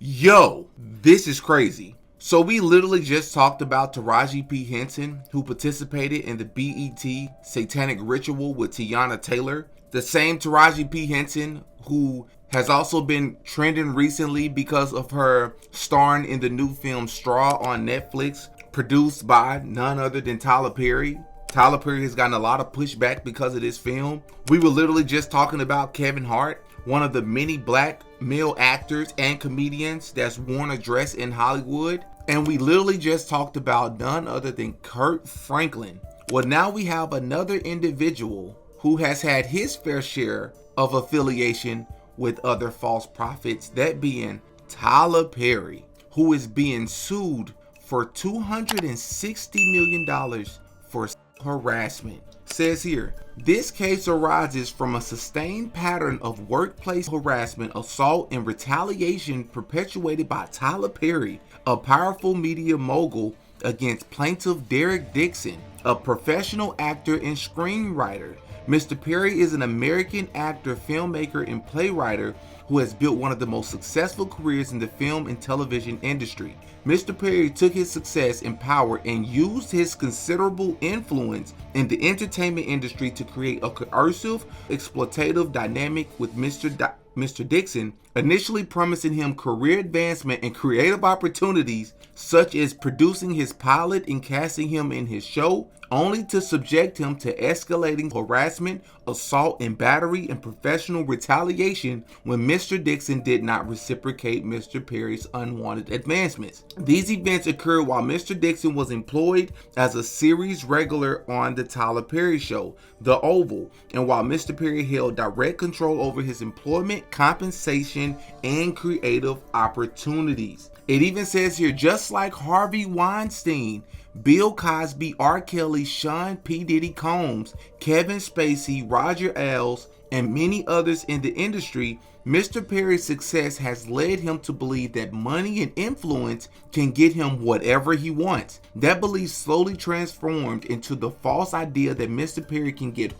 Yo, this is crazy. So we literally just talked about Taraji P. Henson, who participated in the BET Satanic Ritual with Tiana Taylor. The same Taraji P. Henson who has also been trending recently because of her starring in the new film Straw on Netflix, produced by none other than Tyler Perry. Tyler Perry has gotten a lot of pushback because of this film. We were literally just talking about Kevin Hart, one of the many black male actors and comedians that's worn a dress in Hollywood. And we literally just talked about none other than Kurt Franklin. Well, now we have another individual who has had his fair share of affiliation with other false prophets, that being Tyler Perry, who is being sued for $260 million for harassment. Says here, this case arises from a sustained pattern of workplace harassment, assault, and retaliation perpetuated by Tyler Perry, a powerful media mogul, against plaintiff Derek Dixon, a professional actor and screenwriter. Mr. Perry is an American actor, filmmaker, and playwright who has built one of the most successful careers in the film and television industry. Mr. Perry took his success and power and used his considerable influence in the entertainment industry to create a coercive, exploitative dynamic with Mr. Dixon, initially promising him career advancement and creative opportunities such as producing his pilot and casting him in his show, only to subject him to escalating harassment, assault, and battery and professional retaliation when Mr. Dixon did not reciprocate Mr. Perry's unwanted advancements. These events occurred while Mr. Dixon was employed as a series regular on the Tyler Perry Show, The Oval, and while Mr. Perry held direct control over his employment, compensation, and creative opportunities. It even says here, just like Harvey Weinstein, Bill Cosby, R. Kelly, Sean P. Diddy Combs, Kevin Spacey, Roger Ailes, and many others in the industry, Mr. Perry's success has led him to believe that money and influence can get him whatever he wants. That belief slowly transformed into the false idea that Mr. Perry can get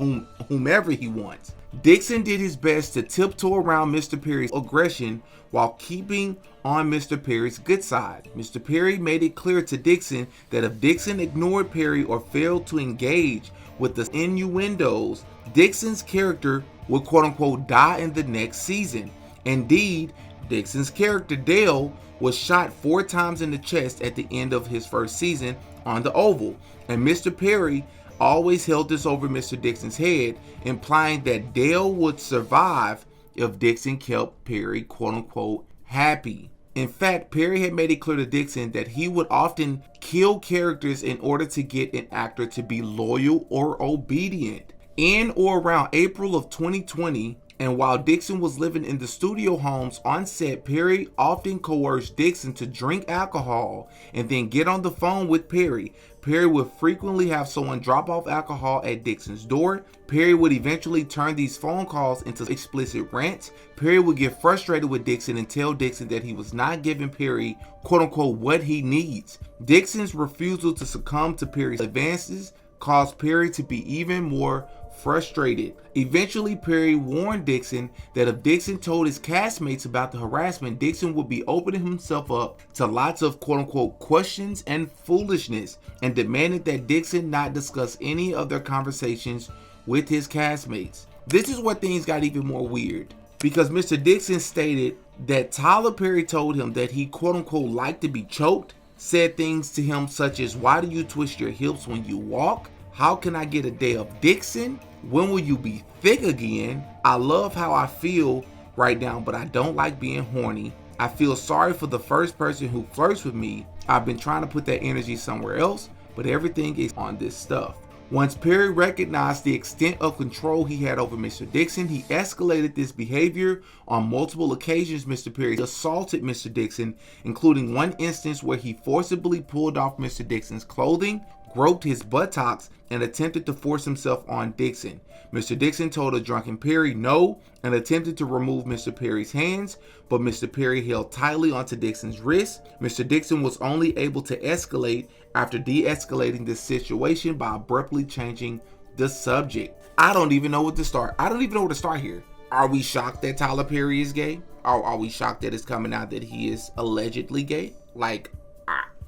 whomever he wants. Dixon did his best to tiptoe around Mr. Perry's aggression while keeping on Mr. Perry's good side. Mr. Perry made it clear to Dixon that if Dixon ignored Perry or failed to engage with the innuendos, Dixon's character would quote-unquote die in the next season. Indeed, Dixon's character Dale was shot 4 times in the chest at the end of his first season on the Oval, and Mr. Perry always held this over Mr. Dixon's head, implying that Dale would survive if Dixon kept Perry quote-unquote happy. In fact, Perry had made it clear to Dixon that he would often kill characters in order to get an actor to be loyal or obedient. In or around April of 2020, and while Dixon was living in the studio homes on set, Perry often coerced Dixon to drink alcohol and then get on the phone with Perry. Perry would frequently have someone drop off alcohol at Dixon's door. Perry would eventually turn these phone calls into explicit rants. Perry would get frustrated with Dixon and tell Dixon that he was not giving Perry quote-unquote what he needs. Dixon's refusal to succumb to Perry's advances caused Perry to be even more frustrated. Eventually, Perry warned Dixon that if Dixon told his castmates about the harassment, Dixon would be opening himself up to lots of quote-unquote questions and foolishness, and demanded that Dixon not discuss any of their conversations with his castmates. This is where things got even more weird, because Mr. Dixon stated that Tyler Perry told him that he quote-unquote liked to be choked, said things to him such as, "Why do you twist your hips when you walk? How can I get a day of Dixon? When will you be thick again? I love how I feel right now, but I don't like being horny. I feel sorry for the first person who flirts with me. I've been trying to put that energy somewhere else, but everything is on this stuff." Once Perry recognized the extent of control he had over Mr. Dixon, he escalated this behavior. On multiple occasions, Mr. Perry assaulted Mr. Dixon, including one instance where he forcibly pulled off Mr. Dixon's clothing, groped his buttocks, and attempted to force himself on Dixon. Mr. Dixon told a drunken Perry no and attempted to remove Mr. Perry's hands, but Mr. Perry held tightly onto Dixon's wrist. Mr. Dixon was only able to escalate after de-escalating the situation by abruptly changing the subject. I don't even know where to start. I don't even know where to start here. Are we shocked that Tyler Perry is gay? Are we shocked that it's coming out that he is allegedly gay? Like,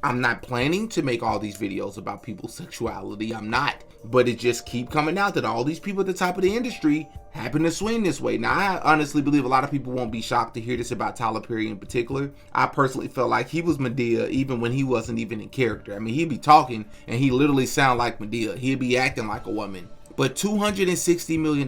I'm not planning to make all these videos about people's sexuality. I'm not. But it just keep coming out that all these people at the top of the industry happen to swing this way. Now, I honestly believe a lot of people won't be shocked to hear this about Tyler Perry in particular. I personally felt like he was Madea even when he wasn't even in character. I mean, he'd be talking and he literally sound like Madea. He'd be acting like a woman. But $260 million.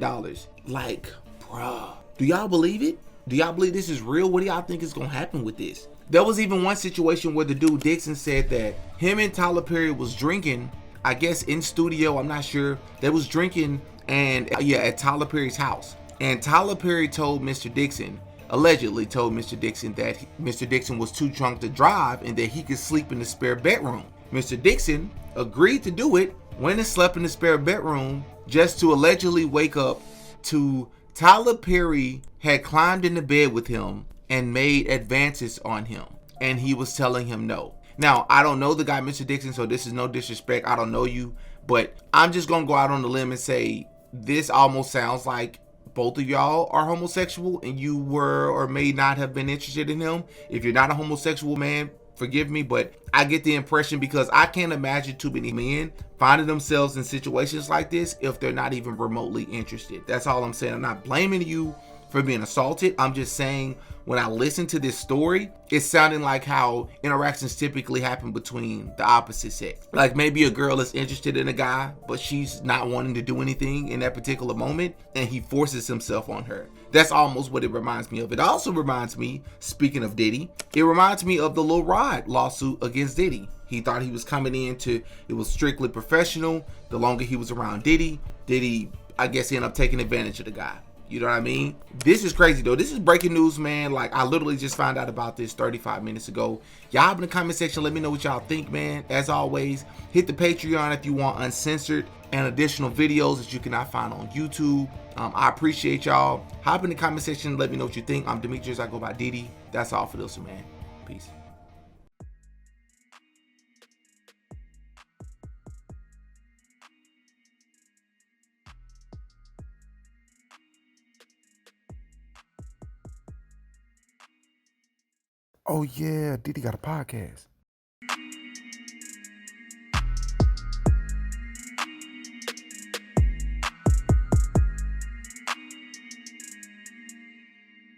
Like, bruh. Do y'all believe it? Do y'all believe this is real? What do y'all think is going to happen with this? There was even one situation where the dude Dixon said that him and Tyler Perry was drinking, I guess in studio, I'm not sure. They was drinking and at Tyler Perry's house. And Tyler Perry told Mr. Dixon, allegedly told Mr. Dixon that Mr. Dixon was too drunk to drive and that he could sleep in the spare bedroom. Mr. Dixon agreed to do it, went and slept in the spare bedroom just to allegedly wake up to Tyler Perry had climbed into bed with him and made advances on him, and he was telling him no. Now, I don't know the guy, Mr. Dixon, so this is no disrespect. I don't know you, but I'm just gonna go out on the limb and say this almost sounds like both of y'all are homosexual and you were or may not have been interested in him. If you're not a homosexual, man, forgive me, but I get the impression, because I can't imagine too many men finding themselves in situations like this if they're not even remotely interested. That's all I'm saying. I'm not blaming you for being assaulted. I'm just saying, when I listen to this story, it's sounding like how interactions typically happen between the opposite sex. Like maybe a girl is interested in a guy, but she's not wanting to do anything in that particular moment, and he forces himself on her. That's almost what it reminds me of. It also reminds me, speaking of Diddy, it reminds me of the Lil Rod lawsuit against Diddy. He thought he was coming into, it was strictly professional. The longer he was around Diddy, I guess he ended up taking advantage of the guy. You know what I mean? This is crazy though. This is breaking news, man. Like, I literally just found out about this 35 minutes ago. Y'all in the comment section, let me know what y'all think, man. As always, hit the Patreon if you want uncensored and additional videos that you cannot find on YouTube. I appreciate y'all. Hop in the comment section and let me know what you think. I'm Demetrius. I go by Diddy. That's all for this one, man. Peace. Oh yeah, Diddy got a podcast.